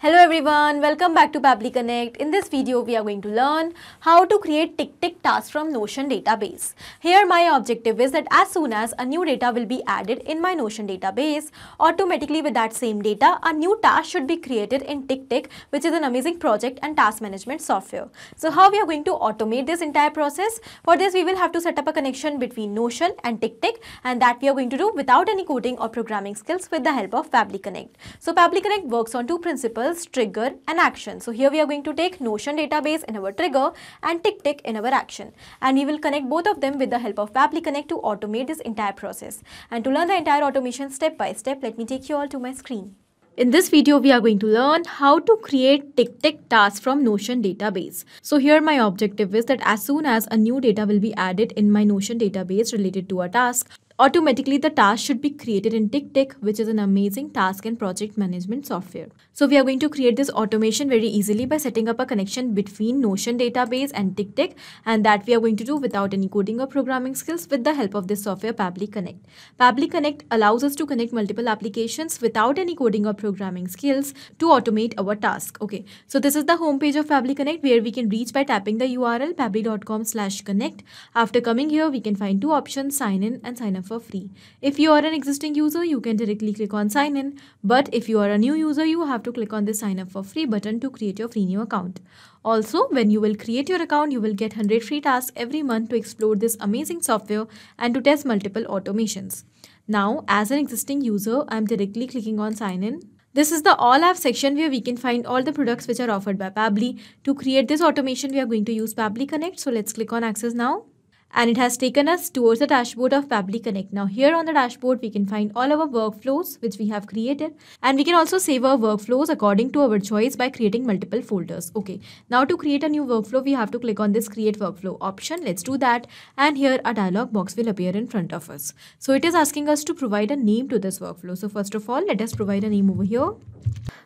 Hello everyone, welcome back to Pabbly Connect. In this video, we are going to learn how to create TickTick tasks from Notion database. Here my objective is that as soon as a new data will be added in my Notion database, automatically with that same data, a new task should be created in TickTick, which is an amazing project and task management software. So how we are going to automate this entire process? For this, we will have to set up a connection between Notion and TickTick, and that we are going to do without any coding or programming skills with the help of Pabbly Connect. So Pabbly Connect works on two principles: trigger and action. So here we are going to take Notion database in our trigger and TickTick in our action, and we will connect both of them with the help of Pabbly Connect to automate this entire process. And to learn the entire automation step by step, let me take you all to my screen. In this video, we are going to learn how to create TickTick tasks from Notion database. So here my objective is that as soon as a new data will be added in my Notion database related to a task, automatically the task should be created in TickTick, which is an amazing task and project management software. So we are going to create this automation very easily by setting up a connection between Notion database and TickTick, and that we are going to do without any coding or programming skills with the help of this software Pabbly Connect. Pabbly Connect allows us to connect multiple applications without any coding or programming skills to automate our task. Okay, so this is the home page of Pabbly Connect, where we can reach by tapping the URL pabbly.com/connect. After coming here, we can find two options: sign in and sign up for free. If you are an existing user, you can directly click on sign in, but if you are a new user, you have to click on the sign up for free button to create your free new account. Also, when you will create your account, you will get 100 free tasks every month to explore this amazing software and to test multiple automations. Now, as an existing user, I am directly clicking on sign in. This is the all apps section where we can find all the products which are offered by Pabbly. To create this automation, we are going to use Pabbly Connect. So let's click on access now. And it has taken us towards the dashboard of Pabbly Connect. Now here on the dashboard, we can find all our workflows which we have created, and we can also save our workflows according to our choice by creating multiple folders. Okay, now to create a new workflow, we have to click on this create workflow option. Let's do that, and here a dialog box will appear in front of us. So it is asking us to provide a name to this workflow. So first of all, let us provide a name over here.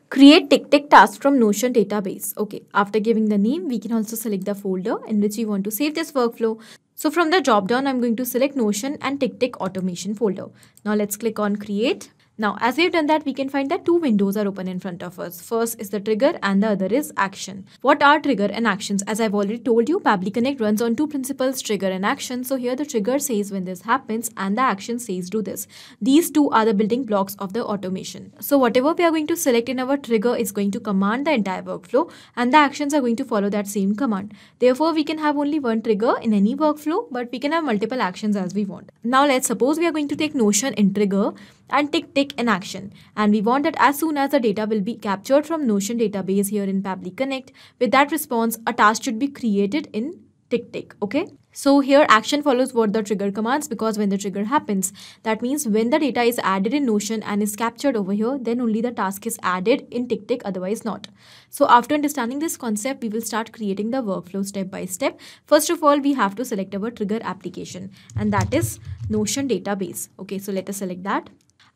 Create TickTick task from Notion database. Okay, after giving the name, we can also select the folder in which we want to save this workflow. So from the drop down, I'm going to select Notion and TickTick automation folder. Now let's click on create. Now, as we've done that, we can find that two windows are open in front of us. First is the trigger and the other is action. What are trigger and actions? As I've already told you, Pabbly Connect runs on two principles, trigger and action. So here the trigger says when this happens and the action says do this. These two are the building blocks of the automation. So whatever we are going to select in our trigger is going to command the entire workflow, and the actions are going to follow that same command. Therefore, we can have only one trigger in any workflow, but we can have multiple actions as we want. Now let's suppose we are going to take Notion in trigger and TickTick in action, and we want that as soon as the data will be captured from Notion database here in Pabbly Connect, with that response a task should be created in TickTick. Okay, so here action follows what the trigger commands, because when the trigger happens, that means when the data is added in Notion and is captured over here, then only the task is added in TickTick, otherwise not. So after understanding this concept, we will start creating the workflow step by step. First of all, we have to select our trigger application, and that is Notion database. Okay, so let us select that.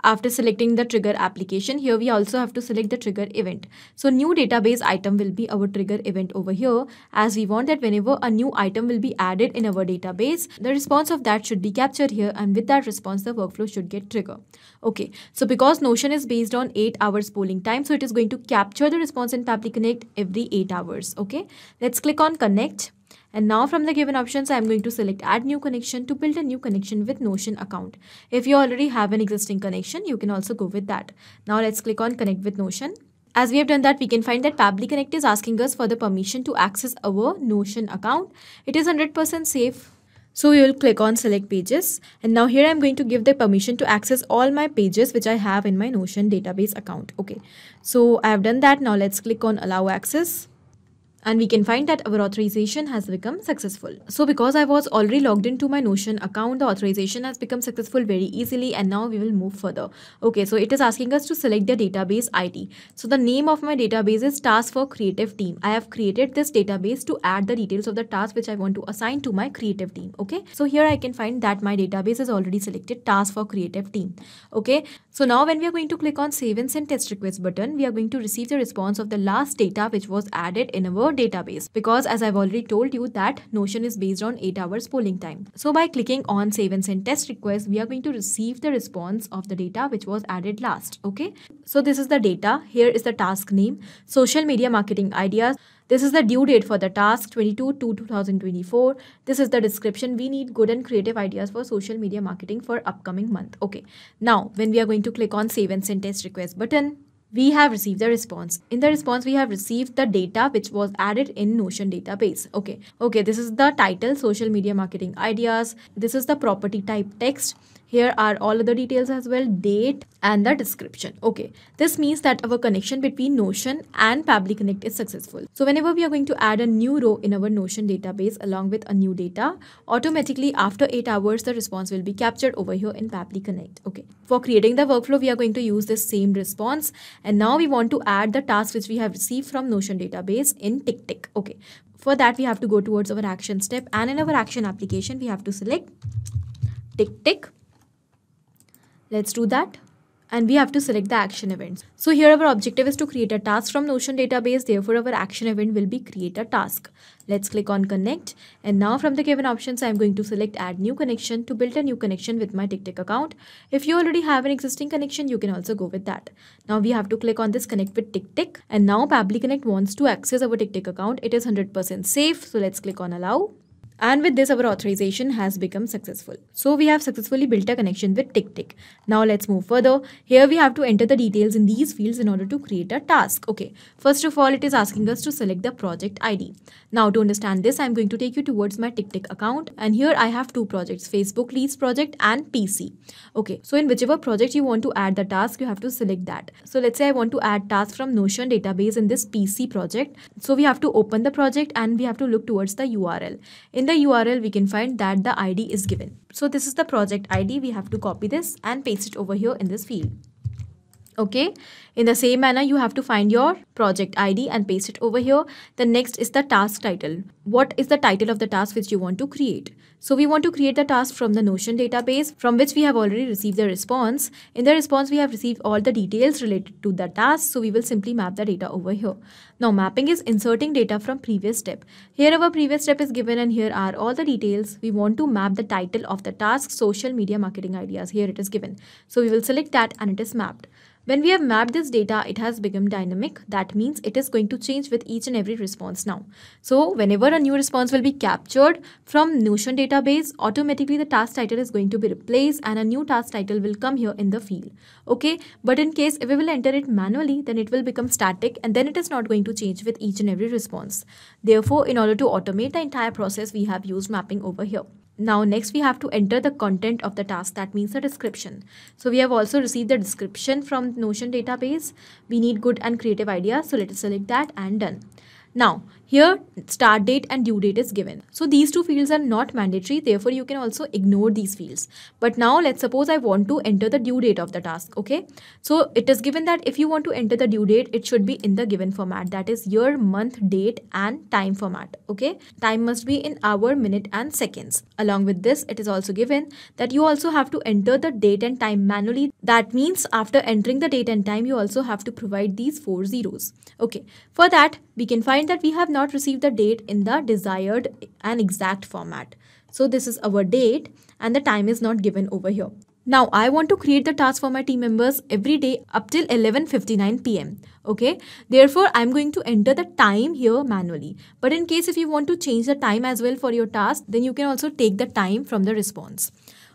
After selecting the trigger application, here we also have to select the trigger event. So new database item will be our trigger event over here, as we want that whenever a new item will be added in our database, the response of that should be captured here, and with that response the workflow should get triggered. Okay, so because Notion is based on 8 hours polling time, so it is going to capture the response in Pabbly Connect every 8 hours. Okay, let's click on connect. And now from the given options, I am going to select add new connection to build a new connection with Notion account. If you already have an existing connection, you can also go with that. Now let's click on connect with Notion. As we have done that, we can find that Pabbly Connect is asking us for the permission to access our Notion account. It is 100% safe. So we will click on select pages, and now here I'm going to give the permission to access all my pages which I have in my Notion database account. Okay, so I have done that. Now let's click on allow access. And we can find that our authorization has become successful. So because I was already logged into my Notion account, the authorization has become successful very easily, and now we will move further. Okay, so it is asking us to select the database ID. So the name of my database is task for creative team. I have created this database to add the details of the task which I want to assign to my creative team. Okay, so here I can find that my database is already selected task for creative team. Okay, so now when we are going to click on save and send test request button, we are going to receive the response of the last data which was added in our our database, because as I've already told you that Notion is based on 8 hours polling time. So by clicking on save and send test request, we are going to receive the response of the data which was added last. Okay, so this is the data. Here is the task name, social media marketing ideas. This is the due date for the task, 22/2/2024. This is the description. We need good and creative ideas for social media marketing for upcoming month. Okay. Now, when we are going to click on save and send test request button, we have received the response. In the response, we have received the data which was added in Notion database. Okay, this is the title, social media marketing ideas. This is the property type, text. Here are all other details as well, date and the description. Okay, this means that our connection between Notion and Pabbly Connect is successful. So whenever we are going to add a new row in our Notion database along with a new data, automatically after 8 hours, the response will be captured over here in Pabbly Connect. Okay, for creating the workflow, we are going to use this same response. And now we want to add the task which we have received from Notion database in TickTick. Okay, for that we have to go towards our action step, and in our action application, we have to select TickTick. Let's do that. And we have to select the action events. So here our objective is to create a task from Notion database. Therefore, our action event will be create a task. Let's click on connect. And now from the given options, I'm going to select add new connection to build a new connection with my TickTick account. If you already have an existing connection, you can also go with that. Now we have to click on this connect with TickTick. And now Pabbly Connect wants to access our TickTick account. It is 100% safe. So let's click on allow. And with this, our authorization has become successful. So we have successfully built a connection with TickTick. Now let's move further. Here we have to enter the details in these fields in order to create a task. Okay, first of all, it is asking us to select the project ID. Now to understand this, I'm going to take you towards my TickTick account. And here I have two projects, Facebook Leads project and PC. Okay, so in whichever project you want to add the task, you have to select that. So let's say I want to add task from Notion database in this PC project. So we have to open the project and we have to look towards the URL. In the URL, we can find that the ID is given. So this is the project ID. We have to copy this and paste it over here in this field. Okay, in the same manner, you have to find your project ID and paste it over here. The next is the task title. What is the title of the task which you want to create? So we want to create the task from the Notion database, from which we have already received the response. In the response, we have received all the details related to the task. So we will simply map the data over here. Now mapping is inserting data from previous step. Here our previous step is given and here are all the details. We want to map the title of the task, social media marketing ideas. Here it is given. So we will select that and it is mapped. When we have mapped this data, it has become dynamic. That means it is going to change with each and every response now. So whenever a new response will be captured from Notion database, automatically the task title is going to be replaced and a new task title will come here in the field. Okay, but in case if we will enter it manually, then it will become static and then it is not going to change with each and every response. Therefore, in order to automate the entire process, we have used mapping over here. Now next we have to enter the content of the task, that means the description. So we have also received the description from Notion database. We need good and creative ideas. So let us select that and done. Now here start date and due date is given. So these two fields are not mandatory. Therefore you can also ignore these fields. But now let's suppose I want to enter the due date of the task. Okay. So it is given that if you want to enter the due date, it should be in the given format. That is year, month, date and time format. Okay. Time must be in hour, minute and seconds. Along with this, it is also given that you also have to enter the date and time manually. That means after entering the date and time, you also have to provide these 4 zeros. Okay. For that, we can find that we have not received the date in the desired and exact format. So this is our date and the time is not given over here. Now I want to create the task for my team members every day up till 11:59 p.m. Okay. Therefore, I'm going to enter the time here manually. But in case if you want to change the time as well for your task, then you can also take the time from the response.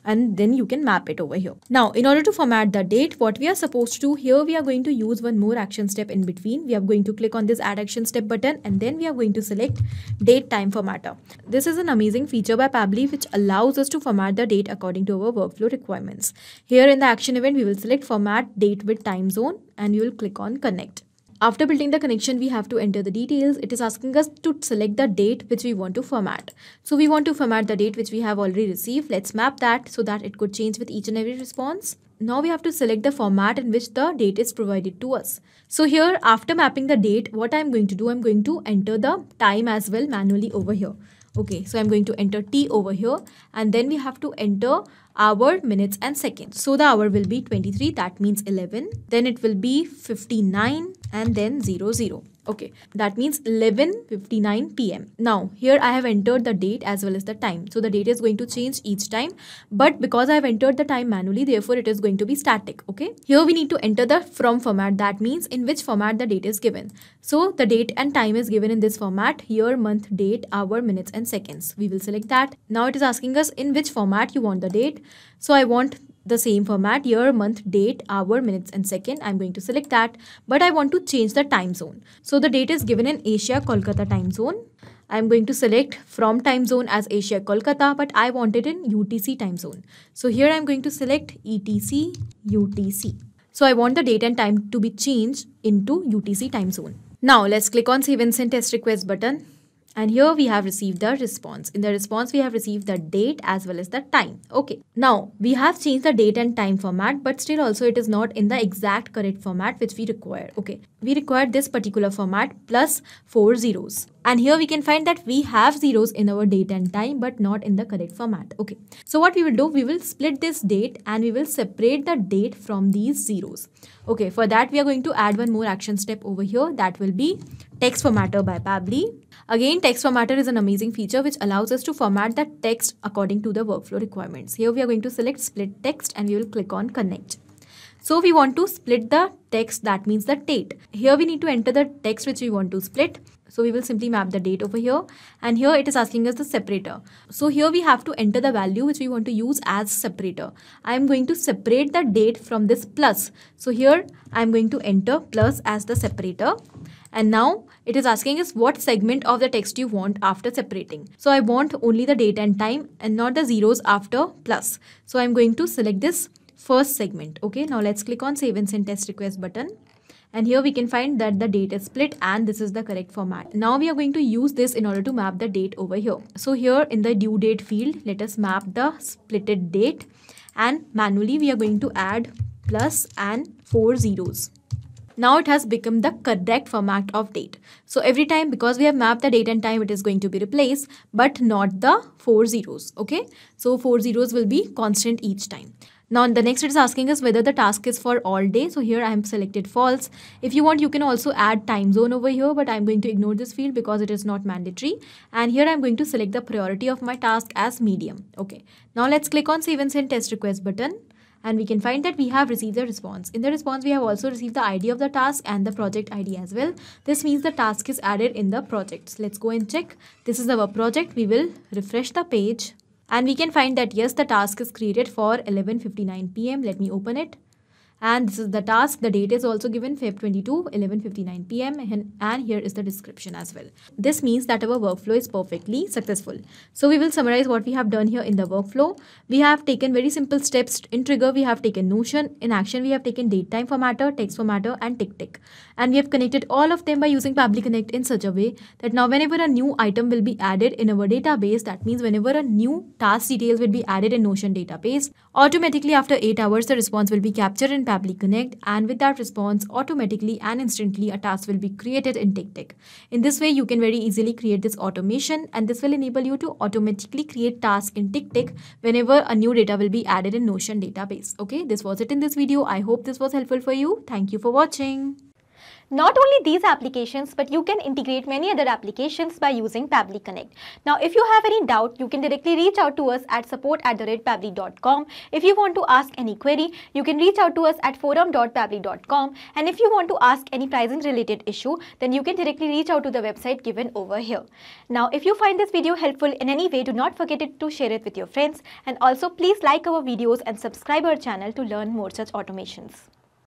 And then you can map it over here. Now, in order to format the date, what we are supposed to do here, we are going to use one more action step in between. We are going to click on this add action step button and then we are going to select date time formatter. This is an amazing feature by Pabbly which allows us to format the date according to our workflow requirements. Here in the action event, we will select format date with time zone and you will click on connect. After building the connection, we have to enter the details. It is asking us to select the date which we want to format. So we want to format the date which we have already received. Let's map that so that it could change with each and every response. Now we have to select the format in which the date is provided to us. So here after mapping the date, what I'm going to do, I'm going to enter the time as well manually over here. Okay, so I'm going to enter T over here and then we have to enter hour, minutes and seconds. So the hour will be 23, that means 11. Then it will be 59 and then 00. Okay, that means 11:59 p.m. Now here I have entered the date as well as the time. So the date is going to change each time, but because I have entered the time manually, therefore it is going to be static. Okay, here we need to enter the from format. That means in which format the date is given. So the date and time is given in this format: year, month, date, hour, minutes and seconds. We will select that. Now it is asking us in which format you want the date. So I want the same format: year, month, date, hour, minutes and second. I'm going to select that, but I want to change the time zone. So the date is given in Asia Kolkata time zone. I'm going to select from time zone as Asia Kolkata, but I want it in UTC time zone. So here I'm going to select ETC UTC. So I want the date and time to be changed into UTC time zone. Now let's click on Save and Send Test Request button. And here we have received the response. In the response, we have received the date as well as the time. Okay. Now, we have changed the date and time format, but still also it is not in the exact correct format which we require. Okay. We require this particular format plus 4 zeros. And here we can find that we have zeros in our date and time, but not in the correct format. Okay. So what we will do, we will split this date and we will separate the date from these zeros. Okay. For that, we are going to add one more action step over here. That will be text formatter by Pabbly. Again, text formatter is an amazing feature which allows us to format the text according to the workflow requirements. Here we are going to select split text and we will click on connect. So we want to split the text, that means the date. Here we need to enter the text which we want to split. So we will simply map the date over here, and here it is asking us the separator. So here we have to enter the value which we want to use as separator. I am going to separate the date from this plus. So here I am going to enter plus as the separator. And now it is asking us what segment of the text you want after separating. So I want only the date and time and not the zeros after plus. So I'm going to select this first segment. Okay, now let's click on Save and Send Test Request button. And here we can find that the date is split and this is the correct format. Now we are going to use this in order to map the date over here. So here in the due date field, let us map the splitted date, and manually we are going to add plus and 4 zeros. Now it has become the correct format of date. So every time, because we have mapped the date and time, it is going to be replaced, but not the 4 zeros. Okay, so 4 zeros will be constant each time. Now the next it is asking us whether the task is for all day. So here I have selected false. If you want, you can also add time zone over here, but I'm going to ignore this field because it is not mandatory. And here I'm going to select the priority of my task as medium. Okay, now let's click on Save and Send Test Request button. And we can find that we have received a response. In the response, we have also received the ID of the task and the project ID as well. This means the task is added in the projects. Let's go and check. This is our project. We will refresh the page. And we can find that yes, the task is created for 11:59 p.m. Let me open it. And this is the task. The date is also given Feb 22, 11:59 p.m. And here is the description as well. This means that our workflow is perfectly successful. So we will summarize what we have done here in the workflow. We have taken very simple steps. In trigger, we have taken Notion. In action, we have taken date time formatter, text formatter and TickTick. And we have connected all of them by using Pabbly Connect in such a way that now whenever a new item will be added in our database, that means whenever a new task details will be added in Notion database, automatically after 8 hours, the response will be captured in Pabbly Connect, and with that response, automatically and instantly a task will be created in TickTick. In this way, you can very easily create this automation, and this will enable you to automatically create tasks in TickTick whenever a new data will be added in Notion database. Okay, this was it in this video. I hope this was helpful for you. Thank you for watching. Not only these applications, but you can integrate many other applications by using Pabbly Connect. Now, if you have any doubt, you can directly reach out to us at support@pabbly.com. If you want to ask any query, you can reach out to us at forum.pabbly.com. And if you want to ask any pricing related issue, then you can directly reach out to the website given over here. Now, if you find this video helpful in any way, do not forget to share it with your friends. And also, please like our videos and subscribe our channel to learn more such automations.